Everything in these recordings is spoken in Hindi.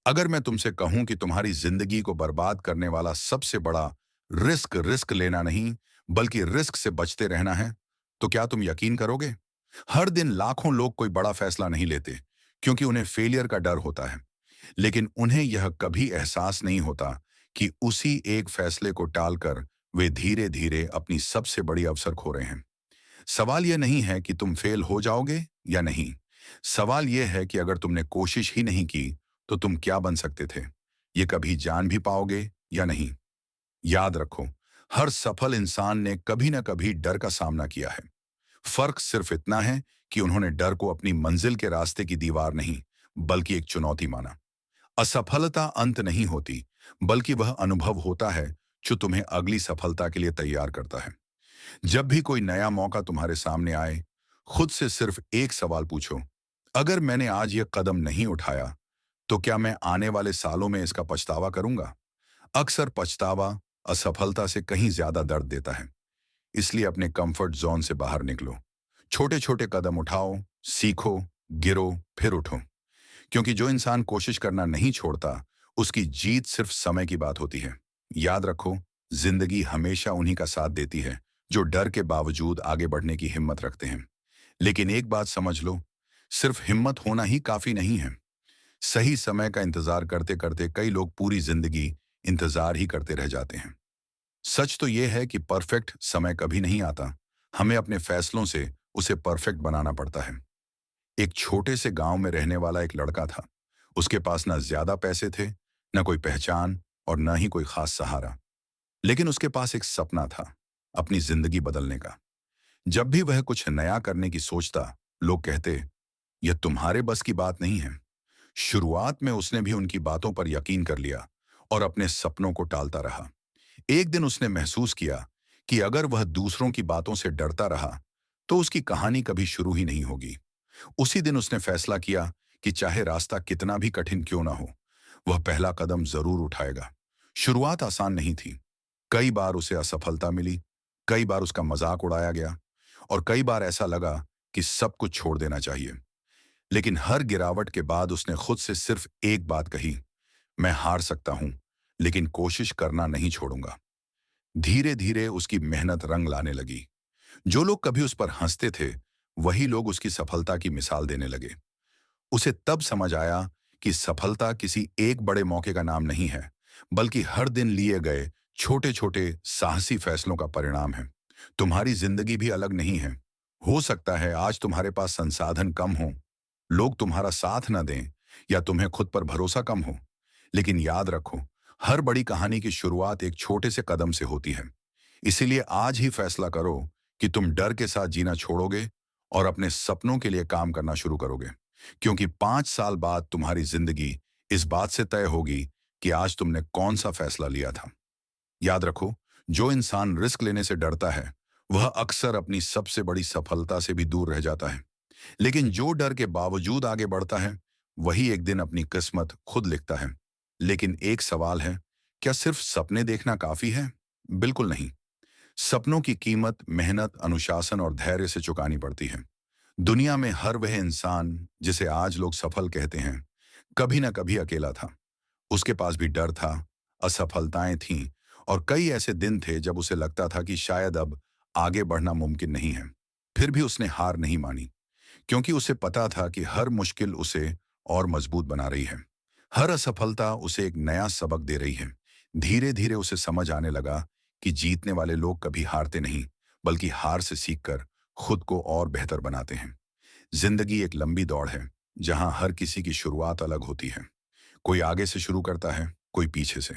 अगर मैं तुमसे कहूं कि तुम्हारी जिंदगी को बर्बाद करने वाला सबसे बड़ा रिस्क रिस्क लेना नहीं, बल्कि रिस्क से बचते रहना है, तो क्या तुम यकीन करोगे? हर दिन लाखों लोग कोई बड़ा फैसला नहीं लेते, क्योंकि उन्हें फेलियर का डर होता है। लेकिन उन्हें यह कभी एहसास नहीं होता कि उसी एक फैसले को टालकर वे धीरे धीरे अपनी सबसे बड़ी अवसर खो रहे हैं। सवाल यह नहीं है कि तुम फेल हो जाओगे या नहीं। सवाल यह है कि अगर तुमने कोशिश ही नहीं की, तो तुम क्या बन सकते थे? ये कभी जान भी पाओगे या नहीं? याद रखो, हर सफल इंसान ने कभी ना कभी डर का सामना किया है। फर्क सिर्फ इतना है कि उन्होंने डर को अपनी मंजिल के रास्ते की दीवार नहीं, बल्कि एक चुनौती माना। असफलता अंत नहीं होती, बल्कि वह अनुभव होता है जो तुम्हें अगली सफलता के लिए तैयार करता है। जब भी कोई नया मौका तुम्हारे सामने आए, खुद से सिर्फ एक सवाल पूछो: अगर मैंने आज यह कदम नहीं उठाया, तो क्या मैं आने वाले सालों में इसका पछतावा करूंगा? अक्सर पछतावा असफलता से कहीं ज्यादा दर्द देता है। इसलिए अपने कंफर्ट जोन से बाहर निकलो। छोटे छोटे कदम उठाओ, सीखो, गिरो, फिर उठो। क्योंकि जो इंसान कोशिश करना नहीं छोड़ता, उसकी जीत सिर्फ समय की बात होती है। याद रखो, जिंदगी हमेशा उन्हीं का साथ देती है जो डर के बावजूद आगे बढ़ने की हिम्मत रखते हैं। लेकिन एक बात समझ लो, सिर्फ हिम्मत होना ही काफी नहीं है। सही समय का इंतजार करते करते कई लोग पूरी जिंदगी इंतजार ही करते रह जाते हैं। सच तो यह है कि परफेक्ट समय कभी नहीं आता। हमें अपने फैसलों से उसे परफेक्ट बनाना पड़ता है। एक छोटे से गांव में रहने वाला एक लड़का था। उसके पास ना ज्यादा पैसे थे, न कोई पहचान और न ही कोई खास सहारा। लेकिन उसके पास एक सपना था, अपनी जिंदगी बदलने का। जब भी वह कुछ नया करने की सोचता, लोग कहते, यह तुम्हारे बस की बात नहीं है। शुरुआत में उसने भी उनकी बातों पर यकीन कर लिया और अपने सपनों को टालता रहा। एक दिन उसने महसूस किया कि अगर वह दूसरों की बातों से डरता रहा, तो उसकी कहानी कभी शुरू ही नहीं होगी। उसी दिन उसने फैसला किया कि चाहे रास्ता कितना भी कठिन क्यों ना हो, वह पहला कदम जरूर उठाएगा। शुरुआत आसान नहीं थी। कई बार उसे असफलता मिली, कई बार उसका मजाक उड़ाया गया, और कई बार ऐसा लगा कि सब कुछ छोड़ देना चाहिए। लेकिन हर गिरावट के बाद उसने खुद से सिर्फ एक बात कही: मैं हार सकता हूं, लेकिन कोशिश करना नहीं छोड़ूंगा। धीरे धीरे उसकी मेहनत रंग लाने लगी। जो लोग कभी उस पर हंसते थे, वही लोग उसकी सफलता की मिसाल देने लगे। उसे तब समझ आया कि सफलता किसी एक बड़े मौके का नाम नहीं है, बल्कि हर दिन लिए गए छोटे छोटे साहसी फैसलों का परिणाम है। तुम्हारी जिंदगी भी अलग नहीं है। हो सकता है आज तुम्हारे पास संसाधन कम हो, लोग तुम्हारा साथ न दें, या तुम्हें खुद पर भरोसा कम हो। लेकिन याद रखो, हर बड़ी कहानी की शुरुआत एक छोटे से कदम से होती है। इसीलिए आज ही फैसला करो कि तुम डर के साथ जीना छोड़ोगे और अपने सपनों के लिए काम करना शुरू करोगे। क्योंकि 5 साल बाद तुम्हारी जिंदगी इस बात से तय होगी कि आज तुमने कौन सा फैसला लिया था। याद रखो, जो इंसान रिस्क लेने से डरता है, वह अक्सर अपनी सबसे बड़ी सफलता से भी दूर रह जाता है। लेकिन जो डर के बावजूद आगे बढ़ता है, वही एक दिन अपनी किस्मत खुद लिखता है। लेकिन एक सवाल है, क्या सिर्फ सपने देखना काफी है? बिल्कुल नहीं। सपनों की कीमत मेहनत, अनुशासन और धैर्य से चुकानी पड़ती है। दुनिया में हर वह इंसान जिसे आज लोग सफल कहते हैं, कभी ना कभी अकेला था। उसके पास भी डर था, असफलताएं थीं, और कई ऐसे दिन थे जब उसे लगता था कि शायद अब आगे बढ़ना मुमकिन नहीं है। फिर भी उसने हार नहीं मानी, क्योंकि उसे पता था कि हर मुश्किल उसे और मजबूत बना रही है। हर असफलता उसे एक नया सबक दे रही है। धीरे धीरे उसे समझ आने लगा कि जीतने वाले लोग कभी हारते नहीं, बल्कि हार से सीखकर खुद को और बेहतर बनाते हैं। जिंदगी एक लंबी दौड़ है, जहां हर किसी की शुरुआत अलग होती है। कोई आगे से शुरू करता है, कोई पीछे से।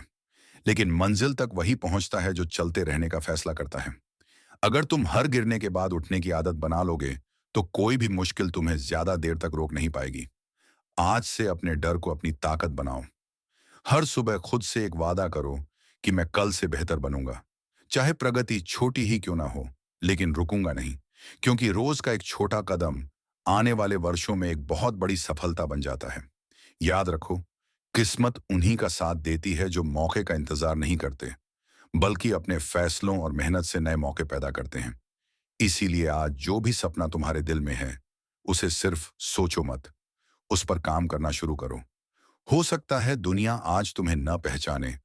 लेकिन मंजिल तक वही पहुंचता है जो चलते रहने का फैसला करता है। अगर तुम हर गिरने के बाद उठने की आदत बना लोगे, तो कोई भी मुश्किल तुम्हें ज्यादा देर तक रोक नहीं पाएगी। आज से अपने डर को अपनी ताकत बनाओ। हर सुबह खुद से एक वादा करो कि मैं कल से बेहतर बनूंगा। चाहे प्रगति छोटी ही क्यों ना हो, लेकिन रुकूंगा नहीं। क्योंकि रोज का एक छोटा कदम आने वाले वर्षों में एक बहुत बड़ी सफलता बन जाता है। याद रखो, किस्मत उन्हीं का साथ देती है जो मौके का इंतजार नहीं करते, बल्कि अपने फैसलों और मेहनत से नए मौके पैदा करते हैं। इसीलिए आज जो भी सपना तुम्हारे दिल में है, उसे सिर्फ सोचो मत, उस पर काम करना शुरू करो। हो सकता है दुनिया आज तुम्हें न पहचाने,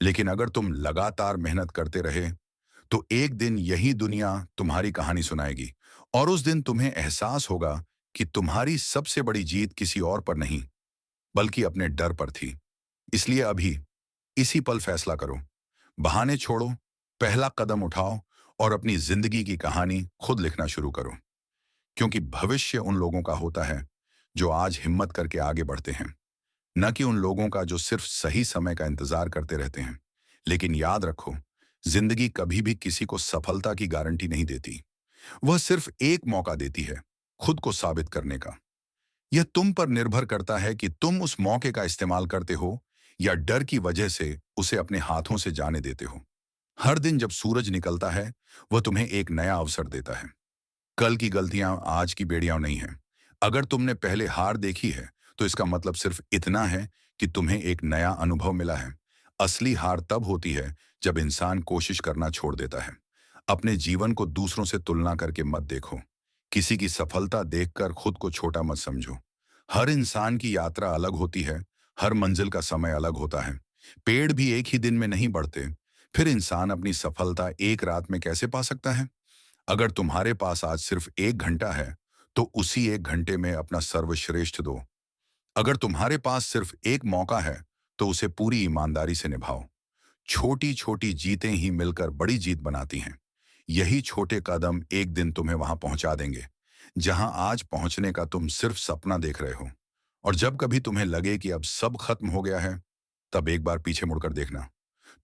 लेकिन अगर तुम लगातार मेहनत करते रहे, तो एक दिन यही दुनिया तुम्हारी कहानी सुनाएगी। और उस दिन तुम्हें एहसास होगा कि तुम्हारी सबसे बड़ी जीत किसी और पर नहीं, बल्कि अपने डर पर थी। इसलिए अभी, इसी पल फैसला करो। बहाने छोड़ो, पहला कदम उठाओ और अपनी जिंदगी की कहानी खुद लिखना शुरू करो। क्योंकि भविष्य उन लोगों का होता है जो आज हिम्मत करके आगे बढ़ते हैं, न कि उन लोगों का जो सिर्फ सही समय का इंतजार करते रहते हैं। लेकिन याद रखो, जिंदगी कभी भी किसी को सफलता की गारंटी नहीं देती। वह सिर्फ एक मौका देती है खुद को साबित करने का। यह तुम पर निर्भर करता है कि तुम उस मौके का इस्तेमाल करते हो या डर की वजह से उसे अपने हाथों से जाने देते हो। हर दिन जब सूरज निकलता है, वह तुम्हें एक नया अवसर देता है। कल की गलतियां आज की बेड़ियां नहीं हैं। अगर तुमने पहले हार देखी है, तो इसका मतलब सिर्फ इतना है कि तुम्हें एक नया अनुभव मिला है। असली हार तब होती है जब इंसान कोशिश करना छोड़ देता है। अपने जीवन को दूसरों से तुलना करके मत देखो। किसी की सफलता देखकर खुद को छोटा मत समझो। हर इंसान की यात्रा अलग होती है, हर मंजिल का समय अलग होता है। पेड़ भी एक ही दिन में नहीं बढ़ते। फिर इंसान अपनी सफलता एक रात में कैसे पा सकता है? अगर तुम्हारे पास आज सिर्फ 1 घंटा है, तो उसी 1 घंटे में अपना सर्वश्रेष्ठ दो। अगर तुम्हारे पास सिर्फ एक मौका है, तो उसे पूरी ईमानदारी से निभाओ। छोटी छोटी जीतें ही मिलकर बड़ी जीत बनाती हैं। यही छोटे कदम एक दिन तुम्हें वहां पहुंचा देंगे, जहां आज पहुंचने का तुम सिर्फ सपना देख रहे हो। और जब कभी तुम्हें लगे कि अब सब खत्म हो गया है, तब एक बार पीछे मुड़कर देखना।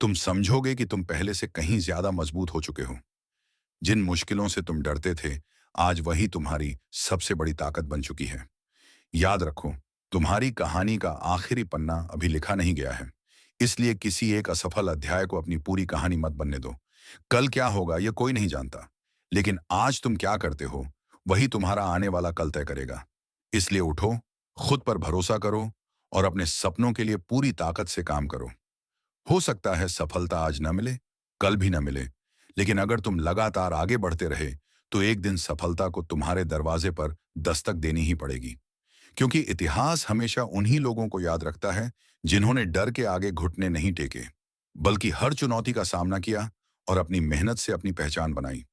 तुम समझोगे कि तुम पहले से कहीं ज्यादा मजबूत हो चुके हो। जिन मुश्किलों से तुम डरते थे, आज वही तुम्हारी सबसे बड़ी ताकत बन चुकी है। याद रखो, तुम्हारी कहानी का आखिरी पन्ना अभी लिखा नहीं गया है। इसलिए किसी एक असफल अध्याय को अपनी पूरी कहानी मत बनने दो। कल क्या होगा यह कोई नहीं जानता, लेकिन आज तुम क्या करते हो, वही तुम्हारा आने वाला कल तय करेगा। इसलिए उठो, खुद पर भरोसा करो और अपने सपनों के लिए पूरी ताकत से काम करो। हो सकता है सफलता आज न मिले, कल भी न मिले, लेकिन अगर तुम लगातार आगे बढ़ते रहे, तो एक दिन सफलता को तुम्हारे दरवाजे पर दस्तक देनी ही पड़ेगी। क्योंकि इतिहास हमेशा उन्हीं लोगों को याद रखता है जिन्होंने डर के आगे घुटने नहीं टेके, बल्कि हर चुनौती का सामना किया और अपनी मेहनत से अपनी पहचान बनाई।